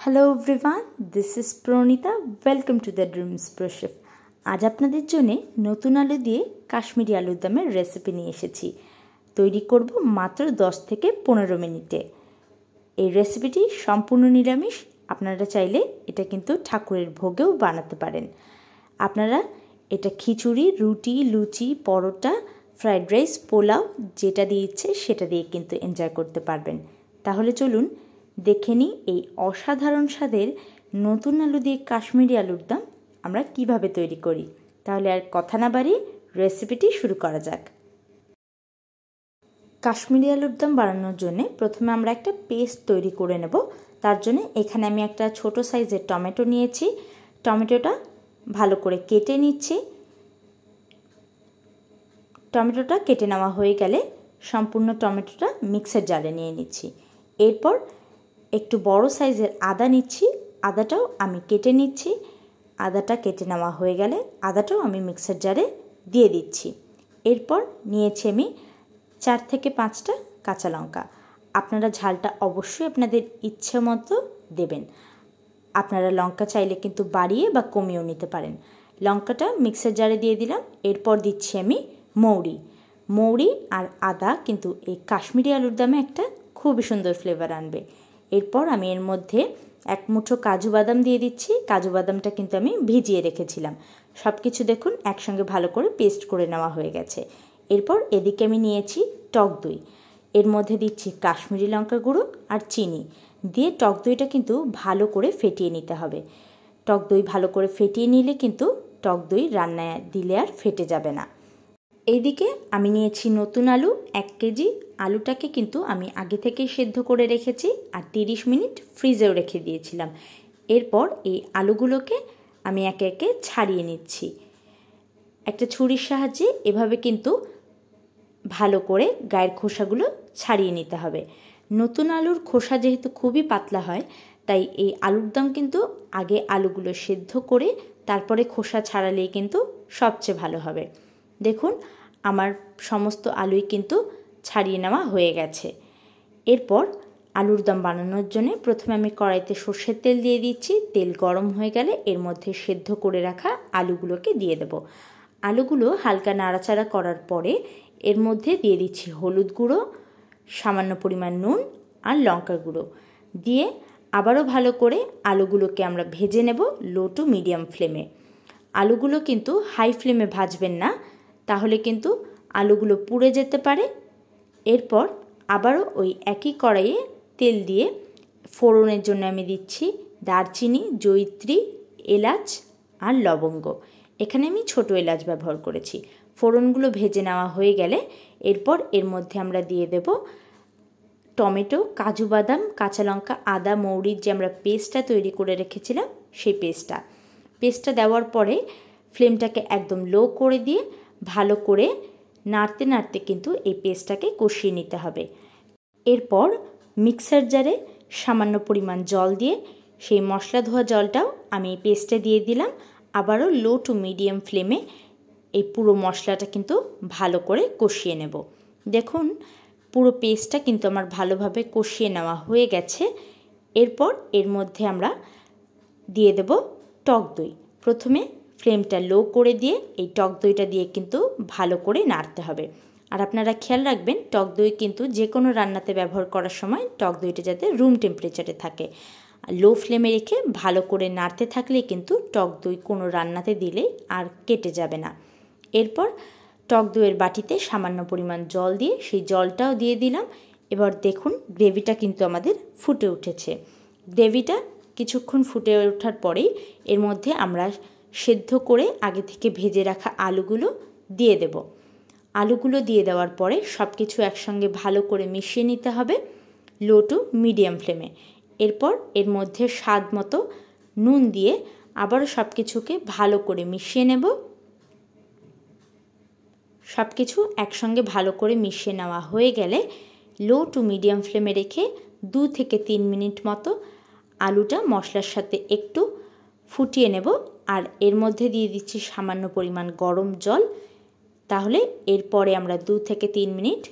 Hello everyone, this is Pranita. Welcome to the dreams pro chef. আজ আপনাদের জন্য নতুন আলু দিয়ে কাশ্মীরি আলুর দমের রেসিপি নিয়ে এসেছি। তৈরি করব মাত্র 10 থেকে 15 মিনিটে। এই রেসিপিটি সম্পূর্ণ নিরামিষ। আপনারা চাইলে এটা কিন্তু ঠাকুরের ভোগেও বানাতে পারেন। আপনারা এটা খিচুড়ি, রুটি, লুচি, পরোটা, ফ্রাইড রাইস, পোলাও যেটা দিয়ে ইচ্ছে সেটা দিয়ে কিন্তু এনজয় করতে পারবেন। তাহলে চলুন দেখে নিই এই অসাধারণ স্বাদের নতুন আলু দিয়ে কাশ্মীরি আলুর দম আমরা কিভাবে তৈরি করি। তাহলে আর কথা না বাড়িয়ে রেসিপিটি শুরু করা যাক। কাশ্মীরি আলুর দম বানানোর জন্য প্রথমে আমরা একটা পেস্ট তৈরি করে নেব। তার জন্য এখানে আমি একটা ছোট সাইজের টমেটো নিয়েছি। টমেটোটা ভালো করে কেটে নিচ্ছি। টমেটোটা কেটে নেওয়া হয়ে গেলে সম্পূর্ণ টমেটোটা মিক্সার জারে নিয়ে নিচ্ছি। এরপর একটু বড় সাইজের আদা নিচ্ছি। আদাটাও আমি কেটে নিচ্ছি। আদাটা কেটে নেওয়া হয়ে গেলে আদাটাও আমি মিক্সার জারে দিয়ে দিচ্ছি। এরপর নিয়েছি আমি 4 থেকে 5টা কাঁচা লঙ্কা। আপনারা ঝালটা অবশ্যই আপনাদের ইচ্ছে মতো দেবেন। আপনারা লঙ্কা চাইলে কিন্তু বাড়িয়ে বা কমিয়েও নিতে পারেন। লঙ্কাটা মিক্সার জারে দিয়ে দিলাম। এরপর দিচ্ছি আমি মৌরি আর আদা কিন্তু এই কাশ্মীরি আলুর দমে একটা খুবই সুন্দর ফ্লেভার আনবে। এরপর আমি এর মধ্যে এক মুঠো কাজু বাদাম দিয়ে দিচ্ছি। কাজু বাদামটা কিন্তু আমি ভিজিয়ে রেখেছিলাম। সব কিছু দেখুন একসঙ্গে ভালো করে পেস্ট করে নেওয়া হয়ে গেছে। এরপর এদিকে আমি নিয়েছি টক দই। এর মধ্যে দিচ্ছি কাশ্মীরি লঙ্কা গুঁড়ো আর চিনি দিয়ে টক দইটা কিন্তু ভালো করে ফেটিয়ে নিতে হবে। টক দই ভালো করে ফেটিয়ে নিলে কিন্তু টক দই রান্নায় দিলে আর ফেটে যাবে না। এইদিকে আমি নিয়েছি নতুন আলু 1 কেজি। আলুটাকে কিন্তু আমি আগে থেকেই সেদ্ধ করে রেখেছি আর 30 মিনিট ফ্রিজেও রেখে দিয়েছিলাম। এরপর এই আলুগুলোকে আমি একে একে ছাড়িয়ে নিচ্ছি। একটা ছুরির সাহায্যে এভাবে কিন্তু ভালো করে গায়ের খোসাগুলো ছাড়িয়ে নিতে হবে। নতুন আলুর খোসা যেহেতু খুবই পাতলা হয়, তাই এই আলুর দম কিন্তু আগে আলুগুলো সেদ্ধ করে তারপরে খোসা ছাড়ালেই কিন্তু সবচেয়ে ভালো হবে। দেখুন আমার সমস্ত আলুই কিন্তু ছাড়িয়ে নেওয়া হয়ে গেছে। এরপর আলুর দম বানানোর জন্য প্রথমে আমি কড়াইতে সর্ষের তেল দিয়ে দিচ্ছি। তেল গরম হয়ে গেলে এর মধ্যে সেদ্ধ করে রাখা আলুগুলোকে দিয়ে দেব। আলুগুলো হালকা নাড়াচাড়া করার পরে এর মধ্যে দিয়ে দিচ্ছি হলুদ গুঁড়ো, সামান্য পরিমাণ নুন আর লঙ্কার গুঁড়ো দিয়ে আবারও ভালো করে আলুগুলোকে আমরা ভেজে নেব লো টু মিডিয়াম ফ্লেমে। আলুগুলো কিন্তু হাই ফ্লেমে ভাজবেন না, তাহলে কিন্তু আলুগুলো পুড়ে যেতে পারে। এরপর আবারও ওই একই কড়াইয়ে তেল দিয়ে ফোড়নের জন্য আমি দিচ্ছি দারচিনি, জয়িত্রী, এলাচ আর লবঙ্গ। এখানে আমি ছোট এলাচ ব্যবহার করেছি। ফোড়নগুলো ভেজে নেওয়া হয়ে গেলে এরপর এর মধ্যে আমরা দিয়ে দেব টমেটো, কাজু বাদাম, কাঁচা লঙ্কা, আদা, মৌরির যে আমরা পেস্টটা তৈরি করে রেখেছিলাম সেই পেস্টটা দেওয়ার পরে ফ্লেমটাকে একদম লো করে দিয়ে ভালো করে নাড়তে নাড়তে কিন্তু এই পেস্টটাকে কষিয়ে নিতে হবে। এরপর মিক্সার জারে সামান্য পরিমাণ জল দিয়ে সেই মশলা ধোয়া জলটাও আমি এই পেস্টে দিয়ে দিলাম। আবারও লো টু মিডিয়াম ফ্লেমে এই পুরো মশলাটা কিন্তু ভালো করে কষিয়ে নেব। দেখুন পুরো পেস্টটা কিন্তু আমার ভালোভাবে কষিয়ে নেওয়া হয়ে গেছে। এরপর এর মধ্যে আমরা দিয়ে দেব টক দই। প্রথমে ফ্লেমটা লো করে দিয়ে এই টক দইটা দিয়ে কিন্তু ভালো করে নাড়তে হবে। আর আপনারা খেয়াল রাখবেন টক দই কিন্তু যে কোনো রান্নাতে ব্যবহার করার সময় টক দইটা যাতে রুম টেম্পারেচারে থাকে। লো ফ্লেমে রেখে ভালো করে নাড়তে থাকলে কিন্তু টক দই কোনো রান্নাতে দিলেই আর কেটে যাবে না। এরপর টক দইয়ের বাটিতে সামান্য পরিমাণ জল দিয়ে সেই জলটাও দিয়ে দিলাম। এবার দেখুন গ্রেভিটা কিন্তু আমাদের ফুটে উঠেছে। গ্রেভিটা কিছুক্ষণ ফুটে ওঠার পরেই এর মধ্যে আমরা সেদ্ধ করে আগে থেকে ভেজে রাখা আলুগুলো দিয়ে দেব। আলুগুলো দিয়ে দেওয়ার পরে সব কিছু একসঙ্গে ভালো করে মিশিয়ে নিতে হবে লো টু মিডিয়াম ফ্লেমে। এরপর এর মধ্যে স্বাদ মতো নুন দিয়ে আবারও সব কিছুকে ভালো করে মিশিয়ে নেব। সব কিছু একসঙ্গে ভালো করে মিশিয়ে নেওয়া হয়ে গেলে লো টু মিডিয়াম ফ্লেমে রেখে 2 থেকে 3 মিনিট মতো আলুটা মশলার সাথে একটু ফুটিয়ে নেব। আর এর মধ্যে দিয়ে দিচ্ছি সামান্য পরিমাণ গরম জল। তাহলে এরপরে আমরা 2 থেকে 3 মিনিট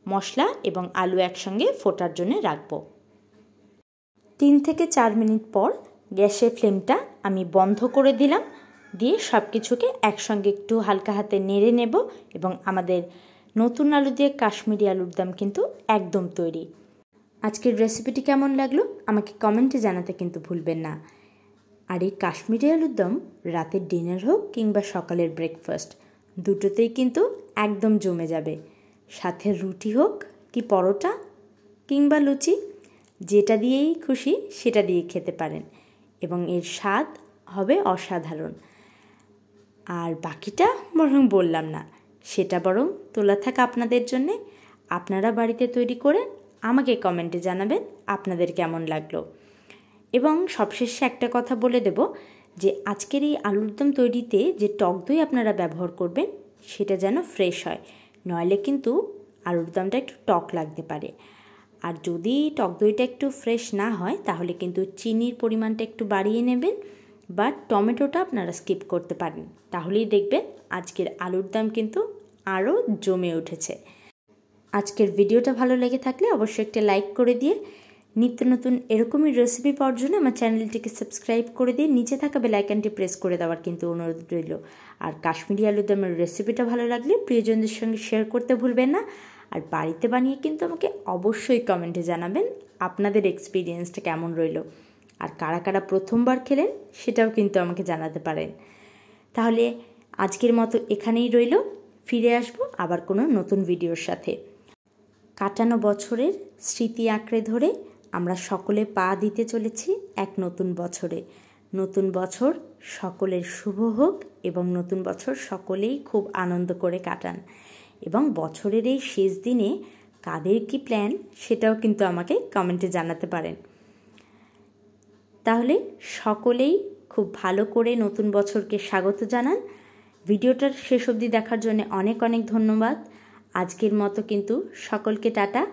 মশলা এবং আলু একসঙ্গে ফোটার জন্য রাখবো। 3 থেকে 4 মিনিট পর গ্যাসের ফ্লেমটা আমি বন্ধ করে দিলাম, দিয়ে সব কিছুকে একসঙ্গে একটু হালকা হাতে নেড়ে নেব এবং আমাদের নতুন আলু দিয়ে কাশ্মীরি আলুর দম কিন্তু একদম তৈরি। আজকের রেসিপিটি কেমন লাগলো আমাকে কমেন্টে জানাতে কিন্তু ভুলবেন না। আর এই কাশ্মীরি আলুর দম রাতের ডিনার হোক কিংবা সকালের ব্রেকফাস্ট দুটোতেই কিন্তু একদম জমে যাবে। সাথে রুটি হোক কি পরোটা কিংবা লুচি, যেটা দিয়েই খুশি সেটা দিয়ে খেতে পারেন এবং এর স্বাদ হবে অসাধারণ। আর বাকিটা বরং বললাম না, সেটা বরং তোলা থাক আপনাদের জন্যে। আপনারা বাড়িতে তৈরি করে আমাকে কমেন্টে জানাবেন আপনাদের কেমন লাগলো। এবং সবশেষে একটা কথা বলে দেব যে আজকের এই আলুর দম তৈরিতে যে টক দই আপনারা ব্যবহার করবেন সেটা যেন ফ্রেশ হয়, নইলে কিন্তু আলুর দমটা একটু টক লাগতে পারে। আর যদি টক দইটা একটু ফ্রেশ না হয় তাহলে কিন্তু চিনির পরিমাণটা একটু বাড়িয়ে নেবেন বা টমেটোটা আপনারা স্কিপ করতে পারেন, তাহলেই দেখবেন আজকের আলুর দম কিন্তু আরও জমে উঠেছে। আজকের ভিডিওটা ভালো লেগে থাকলে অবশ্যই একটা লাইক করে দিয়ে নিত্য নতুন এরকমই রেসিপি পাওয়ার জন্য আমার চ্যানেলটিকে সাবস্ক্রাইব করে দিয়ে নিচে থাকা বেল আইকনটি প্রেস করে দেওয়ার কিন্তু অনুরোধ রইল। আর কাশ্মীরি আলুর দমের রেসিপিটা ভালো লাগলে প্রিয়জনদের সঙ্গে শেয়ার করতে ভুলবেন না। আর বাড়িতে বানিয়ে কিন্তু আমাকে অবশ্যই কমেন্টে জানাবেন আপনাদের এক্সপিরিয়েন্সটা কেমন রইল। আর কারা কারা প্রথমবার খেলেন সেটাও কিন্তু আমাকে জানাতে পারেন। তাহলে আজকের মতো এখানেই রইল, ফিরে আসবো আবার কোনো নতুন ভিডিওর সাথে। কাটানো বছরের স্মৃতি আঁকড়ে ধরে আমরা সকলে পা দিতে চলেছি এক নতুন বছরে। নতুন বছর সকলের শুভ হোক এবং নতুন বছর সকলেই খুব আনন্দ করে কাটান। এবং বছরের এই শেষ দিনে কাদের কি প্ল্যান সেটাও কিন্তু আমাকে কমেন্টে জানাতে পারেন। তাহলে সকলেই খুব ভালো করে নতুন বছরকে স্বাগত জানান। ভিডিওটার শেষ অবধি দেখার জন্য অনেক অনেক ধন্যবাদ। আজকের মতো কিন্তু সকলকে টাটা।